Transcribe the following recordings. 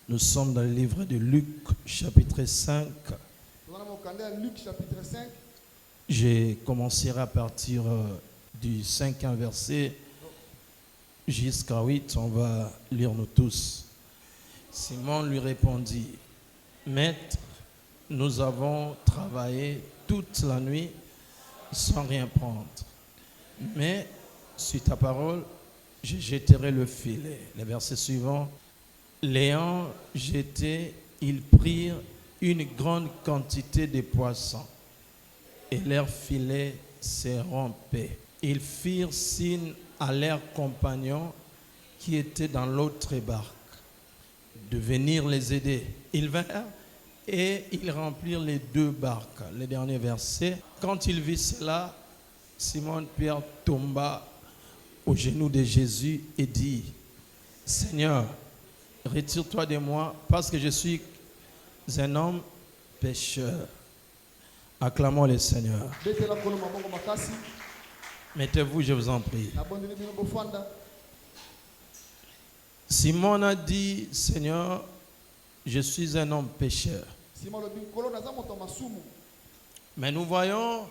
Nous sommes dans le livre de Luc, chapitre 5. Luc, chapitre 5. Je commencerai à partir du 5e verset jusqu'à 8. On va lire nous tous. Simon lui répondit, « Maître, nous avons travaillé toute la nuit sans rien prendre. Mais sur ta parole, je jetterai le filet. » Le verset suivant. L'ayant jeté, ils prirent une grande quantité de poissons et leur filet se rompait. Ils firent signe à leurs compagnons qui étaient dans l'autre barque de venir les aider. Ils vinrent et ils remplirent les deux barques. Le dernier verset. Quand ils virent cela, Simon-Pierre tomba aux genoux de Jésus et dit, « Seigneur, retire-toi de moi parce que je suis un homme pécheur. » Acclamons le Seigneur. Mettez-vous, je vous en prie. Simon a dit, « Seigneur, je suis un homme pécheur. » Mais nous voyons,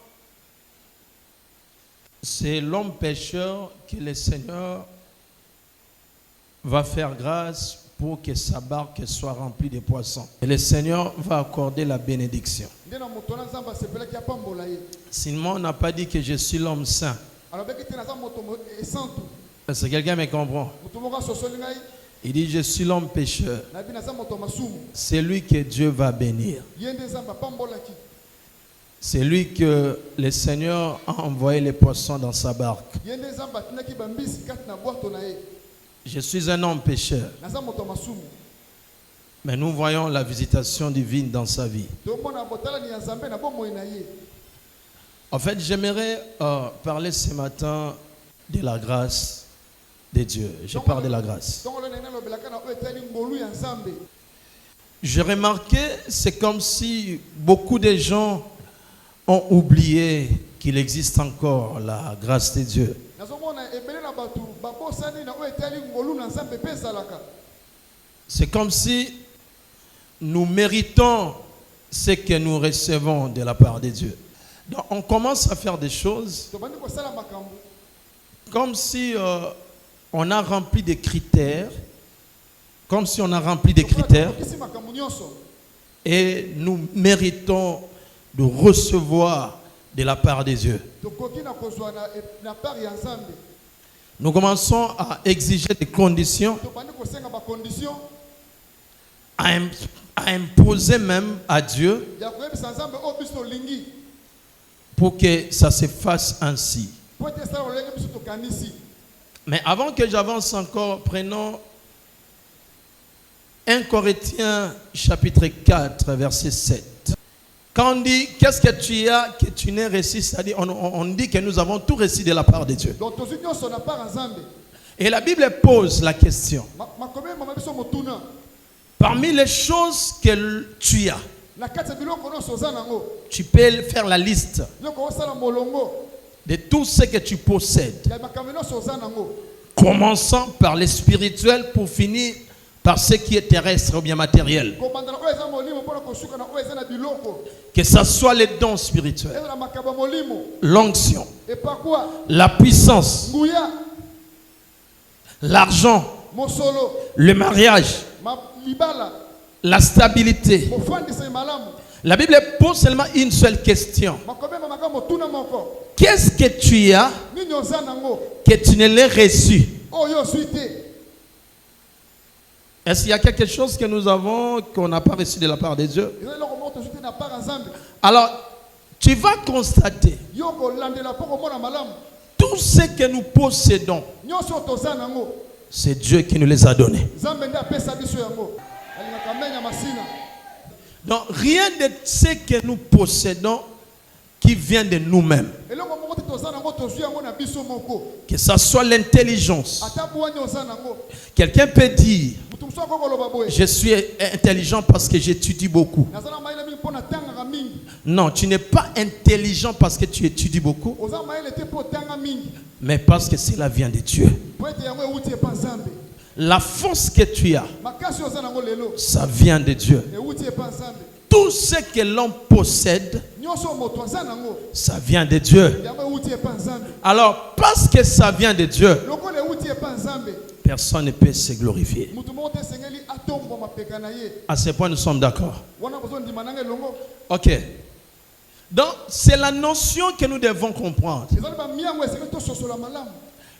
c'est l'homme pécheur que le Seigneur va faire grâce pour que sa barque soit remplie de poissons. Et le Seigneur va accorder la bénédiction. Simon n'a pas dit que je suis l'homme saint. Est-ce que quelqu'un me comprend? Il dit je suis l'homme pécheur. C'est lui que Dieu va bénir. C'est lui que le Seigneur a envoyé les poissons dans sa barque. Je suis un homme pécheur. Mais nous voyons la visitation divine dans sa vie. En fait, j'aimerais parler ce matin de la grâce de Dieu. Je parle de la grâce. J'ai remarqué, c'est comme si beaucoup de gens ont oublié qu'il existe encore la grâce de Dieu. C'est comme si nous méritons ce que nous recevons de la part de Dieu. Donc on commence à faire des choses comme si on a rempli des critères, comme si on a rempli des critères et nous méritons de recevoir de la part de Dieu. Nous commençons à exiger des conditions, à imposer même à Dieu pour que ça se fasse ainsi. Mais avant que j'avance encore, prenons 1 Corinthiens chapitre 4, verset 7. Quand on dit qu'est-ce que tu as que tu n'as reçu, c'est-à-dire on dit que nous avons tout reçu de la part de Dieu. Et la Bible pose la question. Parmi les choses que tu as, tu peux faire la liste de tout ce que tu possèdes. Commençant par les spirituels pour finir par ce qui est terrestre ou bien matériel. Que ce soit les dons spirituels, l'onction, la puissance, l'argent, le mariage, la stabilité. La Bible pose seulement une seule question. Qu'est-ce que tu as que tu ne l'as reçu? Est-ce qu'il y a quelque chose que nous avons qu'on n'a pas reçu de la part de Dieu? Alors, tu vas constater tout ce que nous possédons, c'est Dieu qui nous les a donnés. Donc, rien de ce que nous possédons qui vient de nous-mêmes. Que ce soit l'intelligence. Quelqu'un peut dire, je suis intelligent parce que j'étudie beaucoup. Non, tu n'es pas intelligent parce que tu étudies beaucoup, mais parce que cela vient de Dieu. La force que tu as, makasi oza nango lelo ça vient de Dieu. euti epa nzambe. Tout ce que l'homme possède, Nyonso moto aza nango ça vient de Dieu. yango euti epa nzambe. Alors, parce que ça vient de Dieu, Lokola euti epa nzambe, personne ne peut se glorifier. mutu moko te esengeli atombwa mapeka na ye. À ce point, nous sommes d'accord. Wana bozondima nanga elongo. Ok. Donc, c'est la notion que nous devons comprendre. Ezali bamiango esengeli tososola malamu.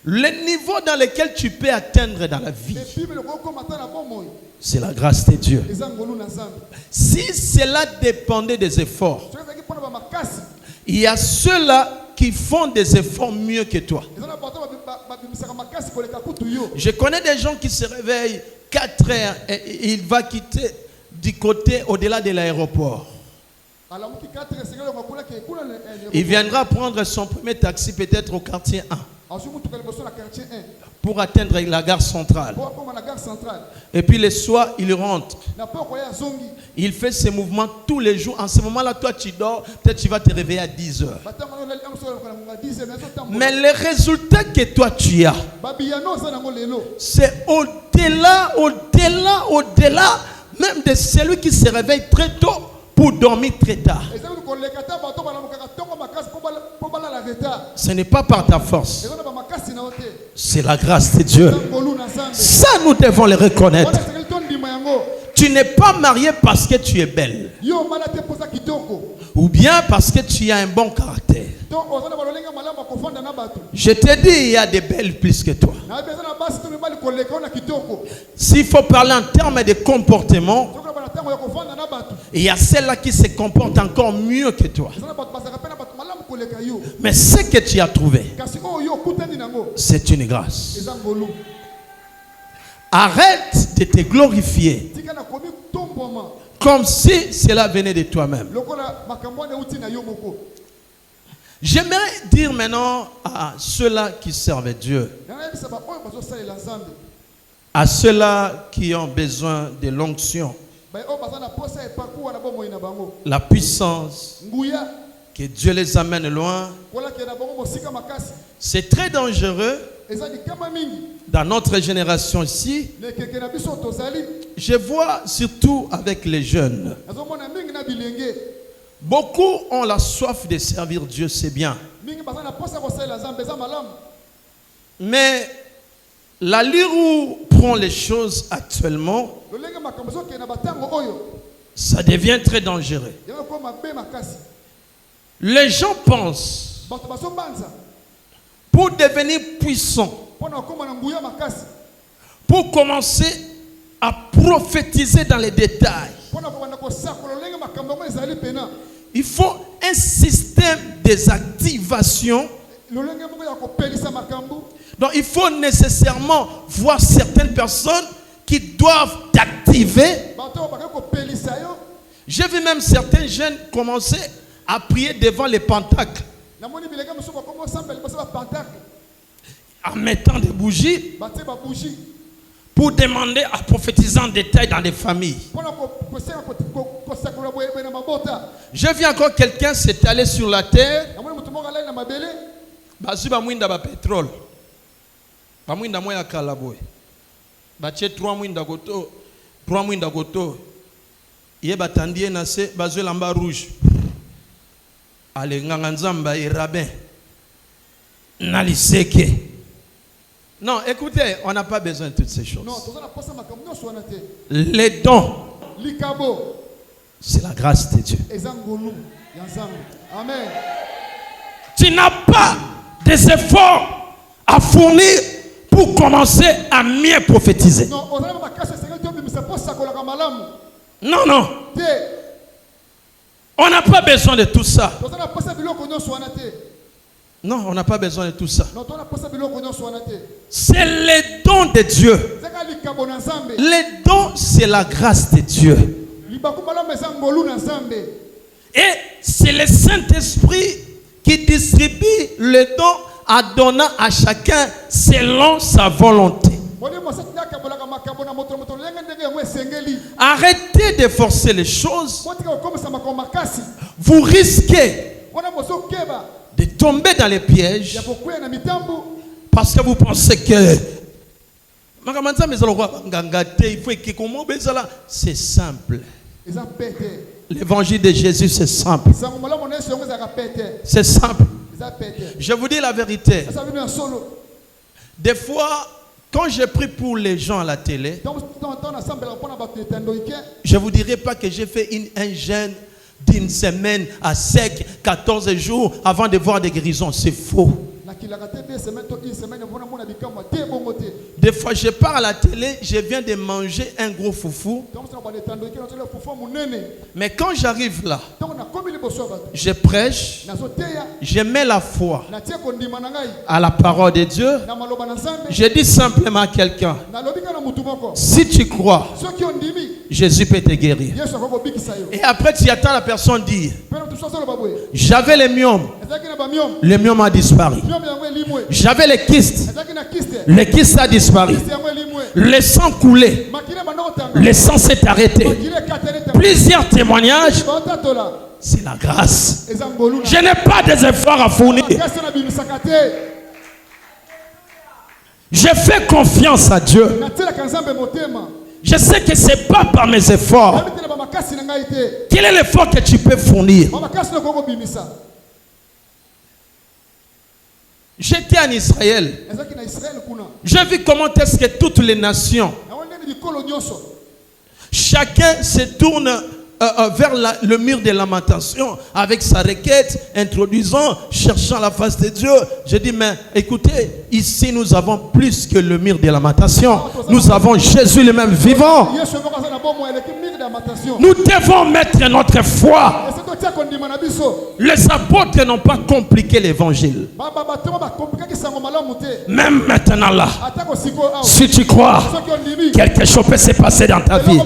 Le niveau dans lequel tu peux atteindre dans la vie, Epi biloko okoma ata na bomoi c'est la grâce de Dieu. eza ngolu na nzambe. Si cela dépendait des efforts, Soki ezalaki mpona bamakasi, il y a ceux-là qui font des efforts mieux que toi. eza na bato babimisaka makasi koleka kutu yo. Je connais des gens qui se réveillent 4 heures et il va quitter du côté au-delà de l'aéroport. Alamuki 4 esengeli okokula ke kuna Il viendra prendre son premier taxi peut-être au quartier 1 azwi mutuka liboso na quartier 1 pour atteindre la gare centrale. po akoma na gare centrale Et puis le soir, il rentre. na po akoya zongi. Il fait ses mouvements tous les jours. En ce moment-là, toi, tu dors. Peut-être tu vas te réveiller à 10 heures. Batango lelo yango so na 10 mais so Mais le résultat que toi, tu as, babiyano oza nango lelo. c'est au-delà même de celui qui se réveille très tôt pour dormir très tard. Ezali koleka ta bato balamukaka tongo makasi po balala retard. Ce n'est pas par ta force. Eza na bamakasi na ote. C'est la grâce de Dieu. Ngolu na nzambe. Ça, nous devons le reconnaître. Wana esengeli tondima yango. Tu n'es pas marié parce que tu es belle. Yo mala te poza kitoko. Ou bien parce que tu as un bon caractère. To oza na balolenga malamu akofanda na bato. Je te dis, il y a des belles plus que toi. Na beza na basi to mibali koleka na kitoko. S'il faut parler en termes de comportement, Soki na bana tango ya kofanda na bato. il y a celles-là qui se comportent encore mieux que toi. Eza na bato bazaka pe na bato malamu koleka yo. Mais ce que tu as trouvé, Kasi oyo okutani nango. c'est une grâce. Eza ngolu. Arrête de te glorifier Tika na komi tomboma. comme si cela venait de toi-même. Lokola makambo na uti na yo moko. J'aimerais dire maintenant à ceux-là qui servent Dieu, Yana bisa ba oyo bazo salela nzambe. à ceux-là qui ont besoin de l'onction, Ba oyo baza na posa e parcours na bomoi na bango. la puissance, Nguya que Dieu les amène loin. kola ke na bango mosika makasi. C'est très dangereux Eza likama mingi. dans notre génération ici. Le keke na biso tozali. Je vois surtout avec les jeunes. Azomona mingi na bilenge. Beaucoup ont la soif de servir Dieu, c'est bien. Mingi baza na posa ko salela nzambe eza malamu. Mais l'allure où prend les choses actuellement, Lolenge makambo so ke na batango oyo. ça devient très dangereux. Yango ko mabe makasi. Les gens pensent, Bato baso banza. pour devenir puissant, Pona koma na nguya makasi. pour commencer à prophétiser dans les détails, Pona ko banda ko sako lolenge makambo ngo ezali pena. il faut un système désactivation. Lolenge moko ya ko pelisa makambo. Donc il faut nécessairement voir certaines personnes qui doivent t'activer. Bato ba ko pelisa yo. J'ai vu même certains jeunes commencer à prier devant les pentacles Na moni bilenge muso ko komo sambel baso ba pentacle. en mettant des bougies Baté ba bougie. pour demander à prophétiser en détail dans les familles. Pona ko seka ko sako la boye na mabota. J'ai vu encore quelqu'un s'étaler sur la terre. Na moni mutu mo ngala na mabele. Bazu bamwinda ba pétrole. Bamwinda moya kala boy. Bache 3 mwinda goto. 3 mwinda goto. Ye batandie na se bazu lamba rouge. Ale nganga nzamba et rabbin. Naliseke. Non, écoutez, on n'a pas besoin de toutes ces choses. Non, toza na posa makambo nyonso wana te. Les dons, Likabo c'est la grâce de Dieu. eza ngolu ya nzambe. Amen. Tu n'as pas des efforts à fournir pour commencer à mieux prophétiser. Non, ozala na makasi esengeli to bimisa posa kolaka malamu. Non, non. Te. On n'a pas besoin de tout ça. Toza na posa biloko nyonso wana te. Non, on n'a pas besoin de tout ça. Non, toza na posa biloko nyonso wana te. C'est les dons de Dieu. Zaka likabo na nzambe. Les dons, c'est la grâce de Dieu. Libaku malamu eza ngolu na nzambe. Et c'est le Saint-Esprit qui distribue les dons en donnant à chacun selon sa volonté. Moni mosati yakabolaka makambo na moto moto lenga ndenge yango esengeli. Arrêtez de forcer les choses. Motika kokomisa makambo makasi. Vous risquez Wana moso keba de tomber dans les pièges ya kokwea na mitambo. parce que vous pensez que C'est simple. Ils ont pété. L'évangile de Jésus, c'est simple. C'est simple. Je vous dis la vérité. Des fois, quand je prie pour les gens à la télé, je ne vous dirai pas que j'ai fait un jeûne d'une semaine à sec, 14 jours avant de voir des guérisons. C'est faux. Des fois, je pars à la télé, je viens de manger un gros foufou. Mais quand j'arrive là, je prêche, je mets la foi à la parole de Dieu. Je dis simplement à quelqu'un, si tu crois, Jésus peut te guérir. Et après, tu attends la personne dire, j'avais les myomes. Le myome a disparu. J'avais les kystes. Le kyste a disparu. Le sang coulait. Le sang s'est arrêté. Plusieurs témoignages. C'est la grâce. Je n'ai pas des efforts à fournir. Je fais confiance à Dieu. Je sais que ce n'est pas par mes efforts. Quel est l'effort que tu peux fournir? J'étais en Israël. J'ai vu comment est-ce que toutes les nations, chacun se tourne vers le mur de lamentation avec sa requête, introduisant, cherchant la face de Dieu. Je dis, mais écoutez, ici nous avons plus que le mur de lamentation. Nous avons Jésus le même vivant. Nous devons mettre notre foi. Les apôtres n'ont pas compliqué l'évangile. Même maintenant là, si tu crois, quelque chose peut se passer dans ta vie.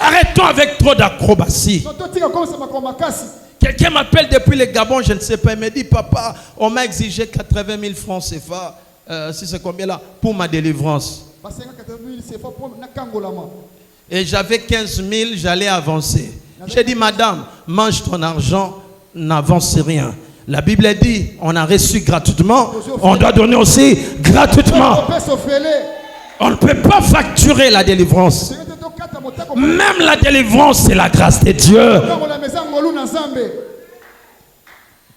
Arrêtons avec trop d'acrobatie. Quelqu'un m'appelle depuis le Gabon, je ne sais pas. Il me dit, papa, on m'a exigé 80 000 francs CFA, si c'est combien là, pour ma délivrance. Et j'avais 15 000, j'allais avancer. J'ai dit, madame, mange ton argent, n'avance rien. La Bible dit, on a reçu gratuitement, on doit donner aussi gratuitement. On ne peut pas facturer la délivrance. Même la délivrance, c'est la grâce de Dieu.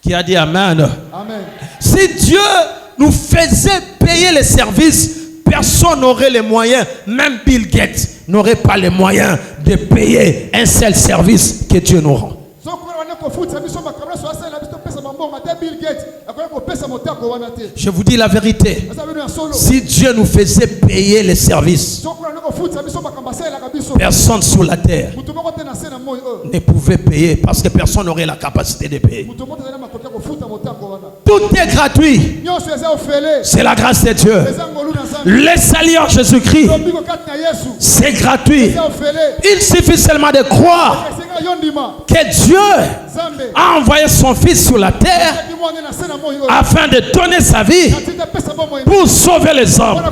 Qui a dit Amen. Amen. Si Dieu nous faisait payer les services, personne n'aurait les moyens. Même Bill Gates n'aurait pas les moyens de payer un seul service que Dieu nous rend. Je vous dis la vérité. Si Dieu nous faisait payer les services, personne sur la terre ne pouvait payer parce que personne n'aurait la capacité de payer. Tout est gratuit. C'est la grâce de Dieu. Le salut en Jésus-Christ, c'est gratuit. Il suffit seulement de croire que Dieu a envoyé son Fils sur la terre afin de donner sa vie pour sauver les hommes,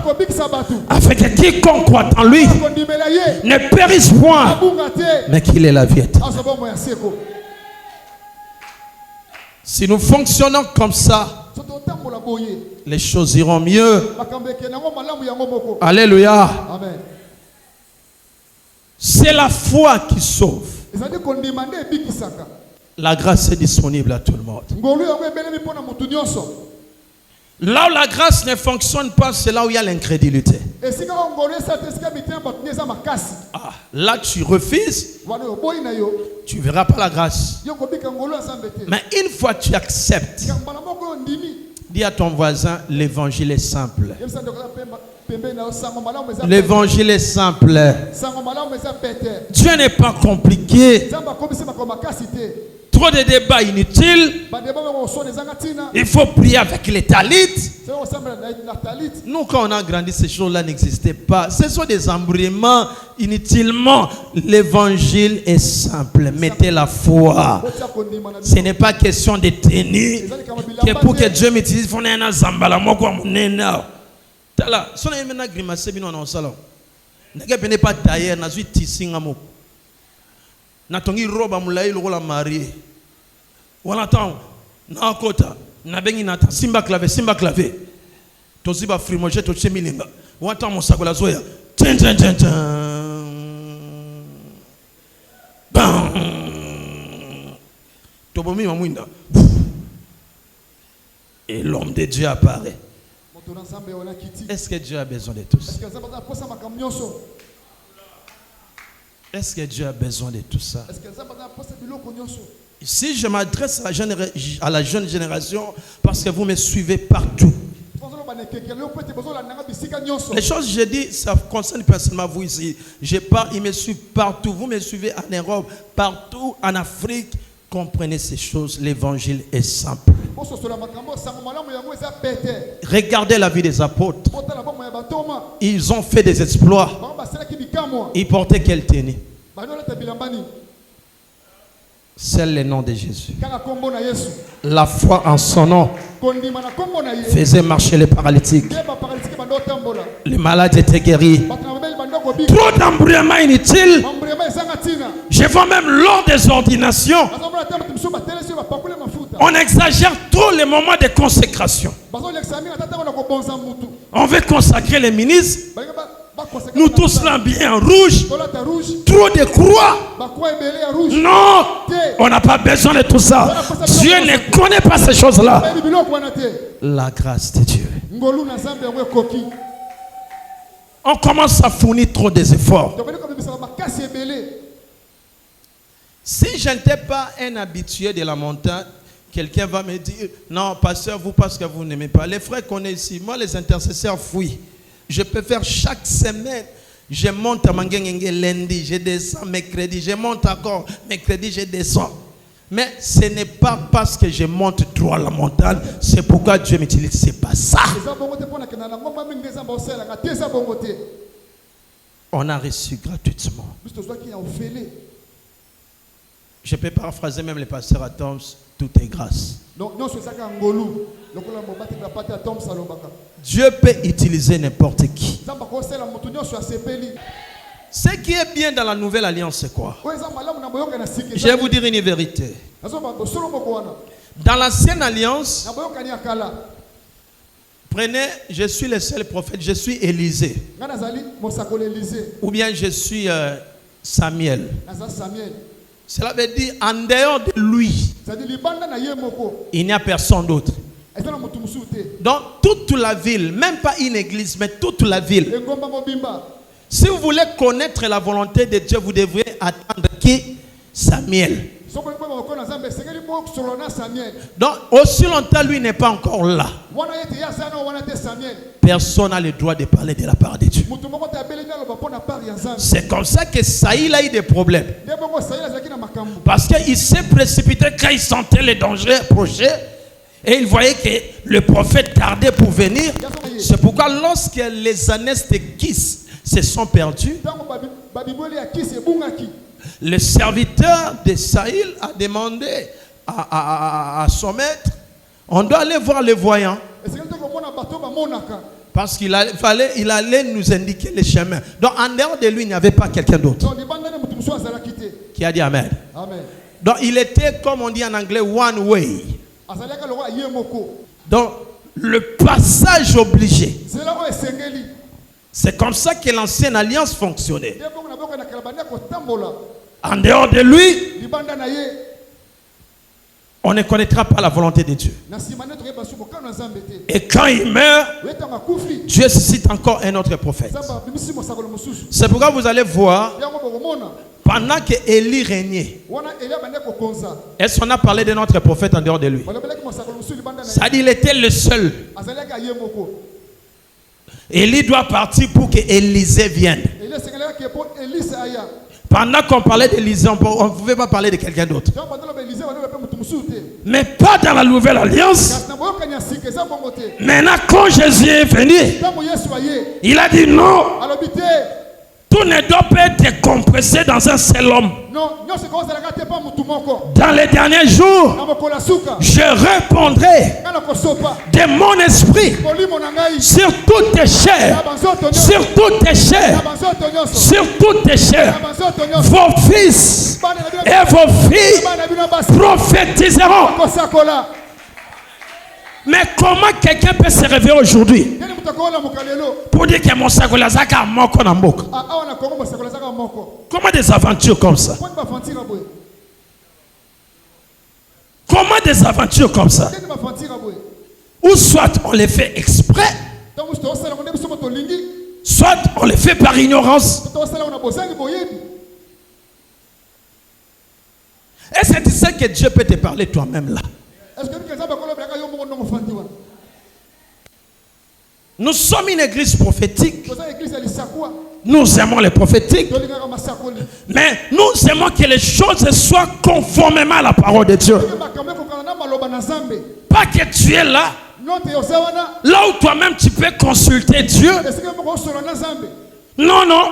afin que quiconque croit en lui ne périsse point, mais qu'il ait la vie éternelle. Si nous fonctionnons comme ça, les choses iront mieux. Alléluia. C'est la foi qui sauve. La grâce est disponible à tout le monde. Là où la grâce ne fonctionne pas, c'est là où il y a l'incrédulité. Là, tu refuses, tu ne verras pas la grâce. Mais une fois que tu acceptes, dis à ton voisin, l'évangile est simple. L'évangile est simple. Dieu n'est pas compliqué. Trop de débats inutiles. Il faut prier avec les talites. Nous, quand on a grandi, ces choses-là n'existaient pas. Ce sont des embrouillements inutilement. L'évangile est simple. Mettez la foi. Ce n'est pas question de tenue. Que pour que Dieu m'utilise, il faut un zambala. Moi, quoi, mon énorme. Tala, si on a une grimace, c'est bien dans le salon. N'est pas taillé, n'a pas tissé. Natongi roba mulai le rôle marié. Voilà tant. Na kota. Na bengi nata simba clavé. Tozi ba frimoje to chemilinga. Wanta mosakola zoya. Tin tin tin tin. Bam. Tobomi mamwinda. Et l'homme de Dieu apparaît. Est-ce que Dieu a besoin de tout ça? Est-ce que Dieu a besoin de tout ça? Si je m'adresse à la jeune génération, parce que vous me suivez partout. Les choses que je dis, ça concerne personnellement vous ici. Je pars, ils me suivent partout. Vous me suivez en Europe, partout en Afrique. Comprenez ces choses, l'évangile est simple. Regardez la vie des apôtres. Ils ont fait des exploits. Ils portaient quelle tenue? C'est le nom de Jésus. La foi en son nom faisait marcher les paralytiques. Les malades étaient guéris. Trop d'embrouillements inutiles. Je vois même lors des ordinations, on exagère trop les moments de consécration. On veut consacrer les ministres. Nous tous là bien en rouge. Trop de croix. Non, on n'a pas besoin de tout ça. Dieu ne connaît pas ces choses-là. La grâce de Dieu. On commence à fournir trop des efforts. Si je n'étais pas un habitué de la montagne, quelqu'un va me dire, non, pasteur, vous, parce que vous n'aimez pas. Les frères qu'on est ici, moi, les intercesseurs fuient. Je peux faire chaque semaine. Je monte à Mangengenge lundi, je descends mercredi, je monte encore mercredi, je descends. Mais ce n'est pas parce que je monte trop à la montagne, c'est pourquoi Dieu m'utilise. C'est pas ça. On a reçu gratuitement. Je peux paraphraser même les pasteurs à Toms, tout est grâce. Dieu peut utiliser n'importe qui. Ce qui est bien dans la nouvelle alliance, c'est quoi? Je vais vous dire une vérité. Dans l'ancienne alliance, prenez, je suis le seul prophète, je suis Élisée. Ou bien je suis Samuel. Cela veut dire en dehors de lui, il n'y a personne d'autre. Dans toute la ville, même pas une église, mais toute la ville. Si vous voulez connaître la volonté de Dieu, vous devrez attendre qui? Samuel. Donc, aussi longtemps, lui n'est pas encore là. Personne n'a le droit de parler de la part de Dieu. C'est comme ça que Saïl a eu des problèmes. Parce qu'il s'est précipité quand il sentait les dangers approcher. Et il voyait que le prophète tardait pour venir. C'est pourquoi lorsque les années de Kis se sont perdus, le serviteur de Saïl a demandé à son maître, on doit aller voir les voyants. Parce qu'il allait nous indiquer les chemins. Donc en dehors de lui, il n'y avait pas quelqu'un d'autre. Qui a dit Amen. Donc il était, comme on dit en anglais, one way. Donc le passage obligé. C'est comme ça que l'ancienne alliance fonctionnait. En dehors de lui, on ne connaîtra pas la volonté de Dieu. Et quand il meurt, Dieu suscite encore un autre prophète. C'est pourquoi vous allez voir, pendant que Élie régnait, est-ce qu'on a parlé de notre prophète en dehors de lui? Ça dit, il était le seul. Élie doit partir pour que Élisée vienne. Pendant qu'on parlait d'Élisée, on ne pouvait pas parler de quelqu'un d'autre. Mais pas dans la nouvelle alliance. Maintenant, quand Jésus est venu, il a dit non. Tout ne doit pas être compressé dans un seul homme. Dans les derniers jours, je répondrai de mon esprit sur toutes tes chairs, sur toutes tes chairs, sur toutes tes chairs. Vos fils et vos filles prophétiseront. Mais comment quelqu'un peut se réveiller aujourd'hui pour dire que mon sakolazaka moko na mboka? Comment des aventures comme ça? Comment des aventures comme ça? Ou soit on les fait exprès, soit on les fait par ignorance. Est-ce que tu sais que Dieu peut te parler toi-même là? Nous sommes une église prophétique. Nous aimons les prophétiques. Mais nous aimons que les choses soient conformément à la parole de Dieu. Pas que tu es là, là où toi-même tu peux consulter Dieu. Non, non.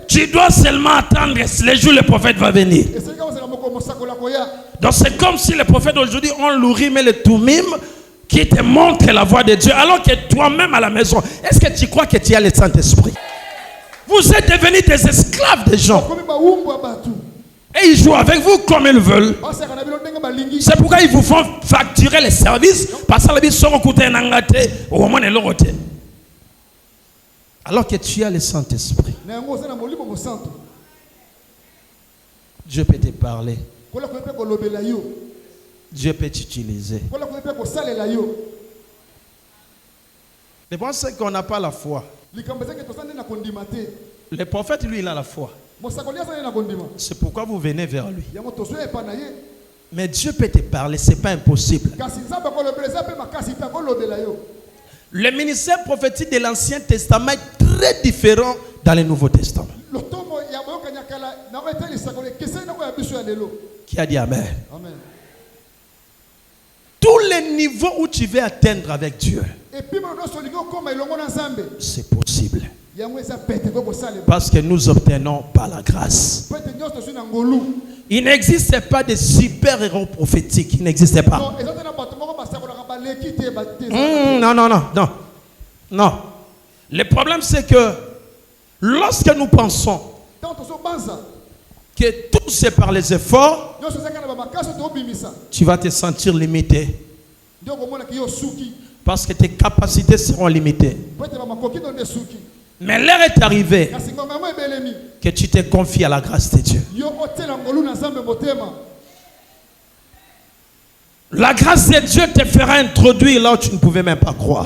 Tu dois seulement attendre les jours où le prophète va venir. Donc c'est comme si les prophètes aujourd'hui ont l'urim et le tumim qui te montrent la voie de Dieu, alors que toi-même à la maison, est-ce que tu crois que tu as le Saint-Esprit? Vous êtes devenus des esclaves des gens. Et ils jouent avec vous comme ils veulent. C'est pourquoi ils vous font facturer les services. Parce que les sont coûtés un engagé au moment de l'autre. Alors que tu as le Saint-Esprit. Dieu peut te parler. Dieu peut t'utiliser. Le problème c'est qu'on n'a pas la foi. Le prophète, lui, il a la foi. C'est pourquoi vous venez vers lui. Mais Dieu peut te parler, ce n'est pas impossible. Le ministère prophétique de l'Ancien Testament est très différent dans le Nouveau Testament. Qui a dit Amen? Amen. Tous les niveaux où tu veux atteindre avec Dieu, c'est possible. Parce que nous obtenons par la grâce. Il n'existe pas de super-héros prophétiques. Il n'existe pas. Non, non, non, non. Non. Le problème, c'est que lorsque nous pensons que tout c'est par les efforts, tu vas te sentir limité. Parce que tes capacités seront limitées. Mais l'heure est arrivée que tu te confies à la grâce de Dieu. La grâce de Dieu te fera introduire là où tu ne pouvais même pas croire.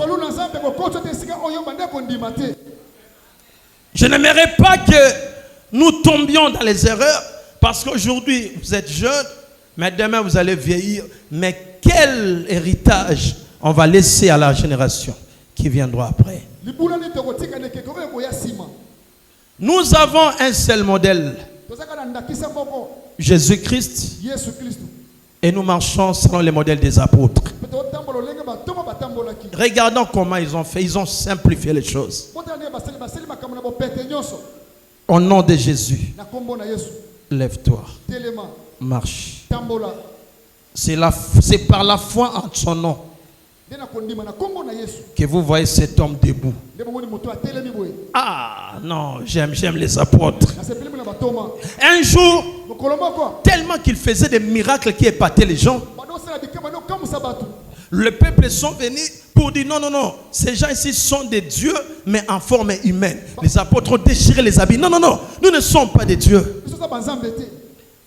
Je n'aimerais pas que nous tombions dans les erreurs, parce qu'aujourd'hui vous êtes jeunes, mais demain vous allez vieillir. Mais quel héritage on va laisser à la génération qui viendra après? Nous avons un seul modèle, Jésus-Christ, et nous marchons selon les modèles des apôtres. Regardons comment ils ont fait. Ils ont simplifié les choses. Au nom de Jésus, lève-toi, marche. C'est par la foi en son nom que vous voyez cet homme debout. Ah non, j'aime les apôtres. Un jour, tellement qu'il faisait des miracles qui épataient les gens, le peuple sont venus pour dire non, non, non, ces gens ici sont des dieux, mais en forme humaine. Les apôtres ont déchiré les habits. Non, non, non, nous ne sommes pas des dieux.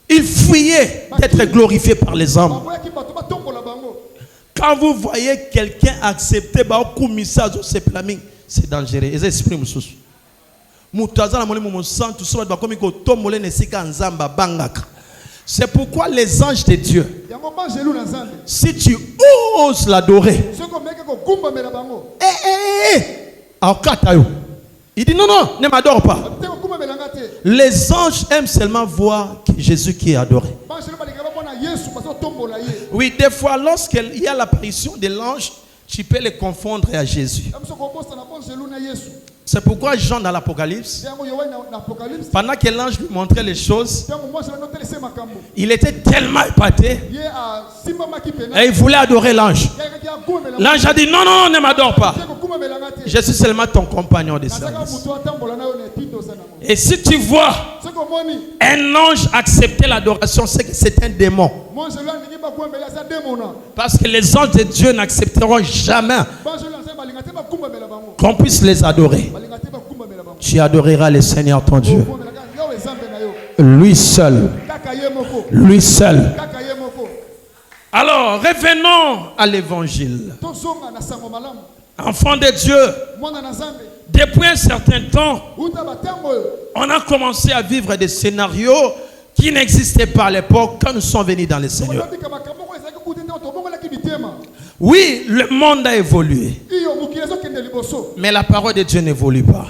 Ils fuyaient d'être glorifiés par les hommes. Quand vous voyez quelqu'un accepter c'est dangereux. C'est pourquoi les anges de Dieu, si tu oses l'adorer, il dit non, non, ne m'adore pas. Les anges aiment seulement voir Jésus qui est adoré. Oui, des fois, lorsqu'il y a l'apparition de l'ange, tu peux les confondre à Jésus. C'est pourquoi Jean dans l'Apocalypse, pendant que l'ange lui montrait les choses, il était tellement épaté et il voulait adorer l'ange. L'ange a dit non, non, non, ne m'adore pas. Je suis seulement ton compagnon de service. Et si tu vois un ange accepter l'adoration, c'est que c'est un démon. Moi je l'ai dit bakumbela ça démona. Parce que les anges de Dieu n'accepteront jamais qu'on puisse les adorer. Tu adoreras le Seigneur ton Dieu. Lui seul. Lui seul. Alors, revenons à l'évangile. Enfants de Dieu, depuis un certain temps, on a commencé à vivre des scénarios qui n'existaient pas à l'époque quand nous sommes venus dans le Seigneur. Oui, le monde a évolué. Mais la parole de Dieu n'évolue pas.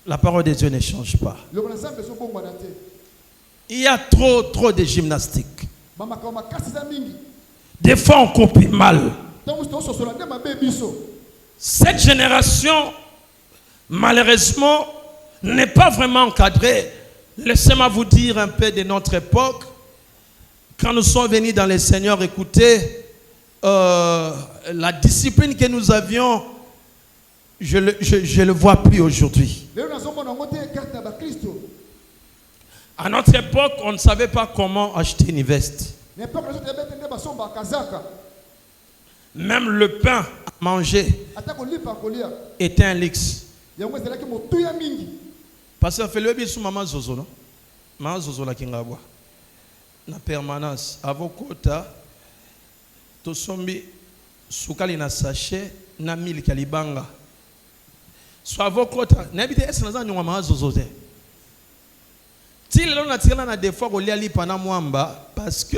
La parole de Dieu ne change pas. Il y a trop de gymnastique. Des fois, on copie mal. Cette génération, malheureusement, n'est pas vraiment encadrée. Laissez-moi vous dire un peu de notre époque. Quand nous sommes venus dans le Seigneur, écoutez, la discipline que nous avions, je le vois plus aujourd'hui. À notre époque, on ne savait pas comment acheter une veste. Même le pain à manger était un luxe. Parce que fait le bisou maman zozo, non? Maman zozo la kingabwa. Na permanence, avokota, to sombi, soukali na sachet, na mil kalibanga. So avokota, n'habite est na nyuma maman zozo te. Si l'on a tiré na des fois au liali pendant mwamba, parce que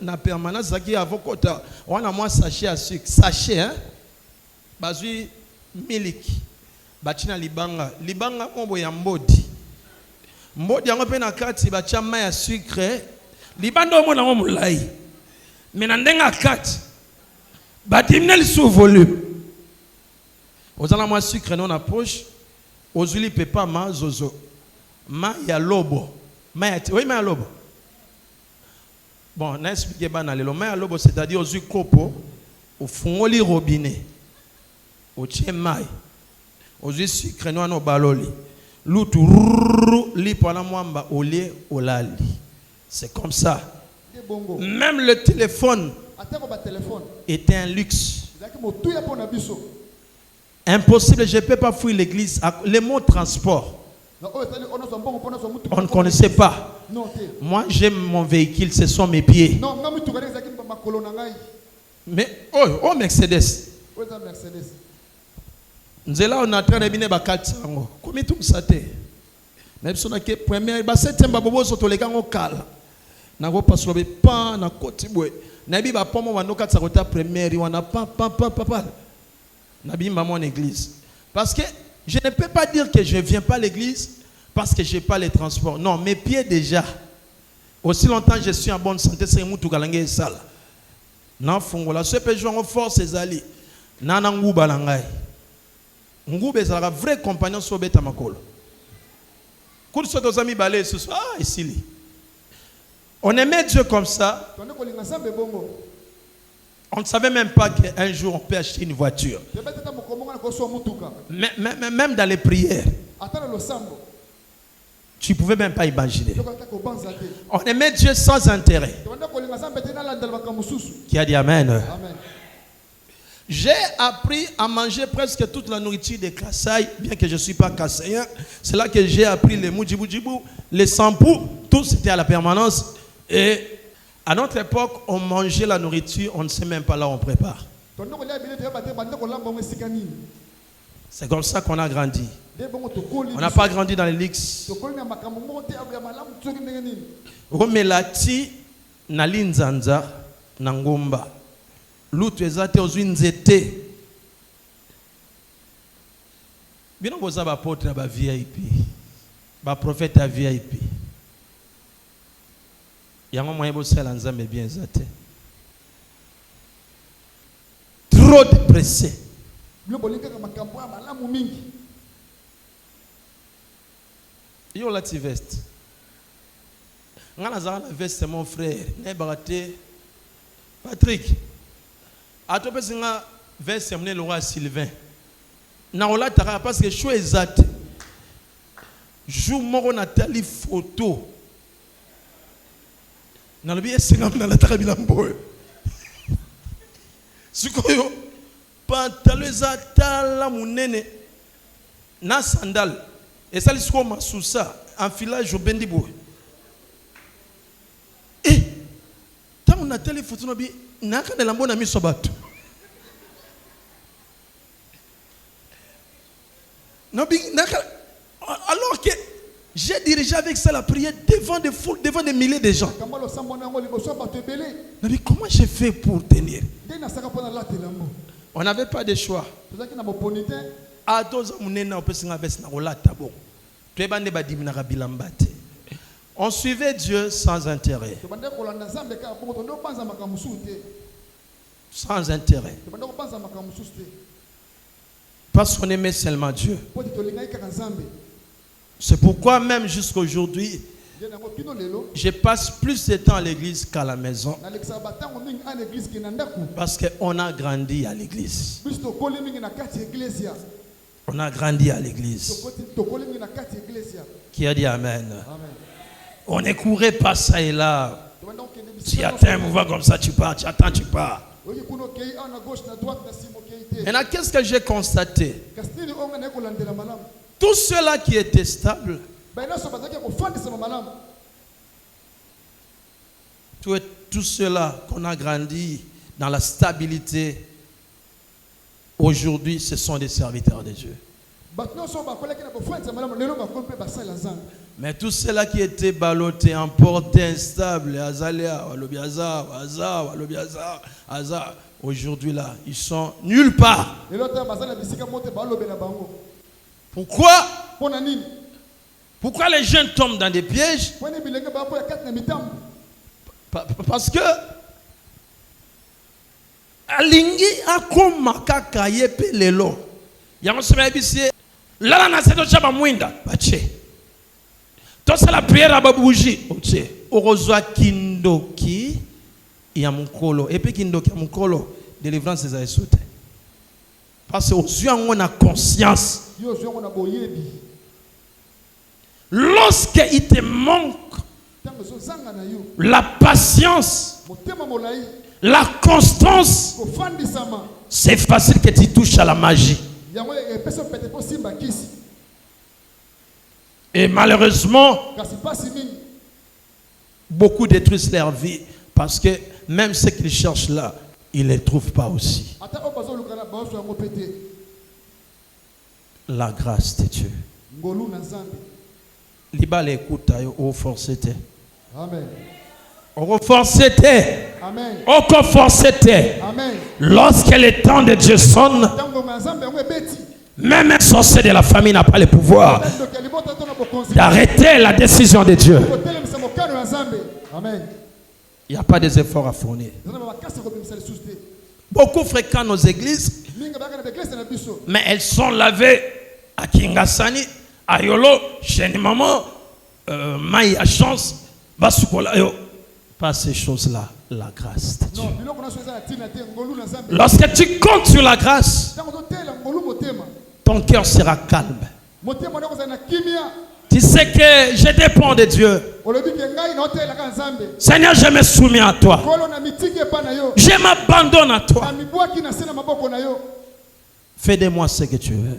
na permanence zaki avokota, on a moins sachet à sucre, sachet hein, bazui miliki, bachina libanga mombo ya mbodi, mbodi yango pe na kati bacha mai ya sucre, libando mo na mo mulai, mais na ndenga kati, badimne sous volume, ozala moins sucre non na poche, ozuli pepa ma zozo, ma ya lobo. Oui, mais à l'aube. Bon, on a expliqué banal. Mais à l'aube, c'est-à-dire aux copo, au fond, au robinet, au tchemaï, aux sucre noir no baloli, l'outou li pendant mwamba au lait au lali. C'est comme ça. Même le téléphone était un luxe. Impossible, je ne peux pas fuir l'église. Les mots transport. On ne connaissait pas. Moi, j'aime mon véhicule, ce sont mes pieds. Mais, oh Mercedes. Nous là, on a train de venir à 400. Combien tout ça t'est? Même si on a que première, septembre, bobo soto les gars au cal. Na go pas sur le pan, na côté boy. Nabi ba pomo wa no 400 kota première, on a pas. Nabi maman en église. Parce que je ne peux pas dire que je ne viens pas à l'église parce que je n'ai pas les transports. Non, mes pieds déjà. Aussi longtemps que je suis en bonne santé, c'est moutou galangé sale. Non, fongola. Ce que je veux force c'est ali. Nana ngouba langay. Ngouba c'est la vraie compagnon sur beta makolo. Quand nous sommes amis balé ce soir, ici. On aimait Dieu comme ça. On ne savait même pas qu'un jour on peut acheter une voiture. Même dans les prières. Tu ne pouvais même pas imaginer. On aimait Dieu sans intérêt. Qui a dit Amen. Amen. J'ai appris à manger presque toute la nourriture des Kassai, bien que je ne suis pas Kassaïen. C'est là que j'ai appris les moudjibou, les sampous, tout c'était à la permanence. Et à notre époque, on mangeait la nourriture, on ne sait même pas là où on prépare. C'est comme ça qu'on a grandi. On n'a pas grandi dans les luxe. Romelati nalinzanza nangomba. L'autre ezate ozwinzete. Bino boza ba apôtre ba VIP. Ba prophète à VIP. Yango moyen bosala nzambe bien ezate. Trop de pressé. Yo la ti veste. Ngana za la veste mon frère, ne barate Patrick. Atope singa veste mne le roi Sylvain. Na olata parce que chou ezate. Jou moko natali photo nalobi esenga na lataka bilambo sikoyo pantalon eza tala munene na sandal esali sikoyo masusa enfilage obendi boye ntango natali foto nabi nakandela mbo na miso bato alors que j'ai dirigé avec ça la prière devant des foules, devant des milliers de gens. Mais comment j'ai fait pour tenir? On n'avait pas de choix. On suivait Dieu sans intérêt. Sans intérêt. Parce qu'on aimait seulement Dieu. C'est pourquoi même jusqu'à aujourd'hui, je passe plus de temps à l'église qu'à la maison. Parce qu'on a grandi à l'église. On a grandi à l'église. Qui a dit Amen? On ne courait pas ça et là. Tu attends un mouvement comme ça, tu pars, tu attends, tu pars. Maintenant, qu'est-ce que j'ai constaté? Tous ceux-là qui étaient stables, tous ceux-là qu'on a grandi dans la stabilité, aujourd'hui, ce sont des serviteurs de Dieu. Mais tous ceux-là qui étaient ballottés, emportés, instables, aujourd'hui là, ils sont nulle part. Pourquoi? Pourquoi les jeunes tombent dans des pièges? Parce que alingi akoma kaka yepe lelo. Yango sema bisi lala na seto chaba mwinda bache. Tosa la prière à babouji oche. Orozwa kindoki ya mukolo. Epe kindoki ya mukolo délivrance des aïsoute. Parce que aujourd'hui on a conscience. Lorsqu'il te manque la patience, la constance, c'est facile que tu touches à la magie. Et malheureusement, beaucoup détruisent leur vie parce que même ce qu'ils cherchent là, ils ne les trouvent pas aussi. La grâce de Dieu. Libale écoute au forcété. Amen. Au forcété. Amen. Au forcété. Amen. Lorsque le temps de Dieu sonne, même un sorcier de la famille n'a pas le pouvoir d'arrêter la décision de Dieu. Amen. Il n'y a pas des efforts à fournir. Beaucoup fréquentent nos églises, mais elles sont lavées à Kingasani, à Yolo, chez les mamans, Maï à Chance, Basukola. Pas ces choses-là, la grâce de Dieu. Lorsque tu comptes sur la grâce, ton cœur sera calme. Tu sais que je dépends de Dieu. Seigneur, je me soumets à toi. Je m'abandonne à toi. Fais de moi ce que tu veux.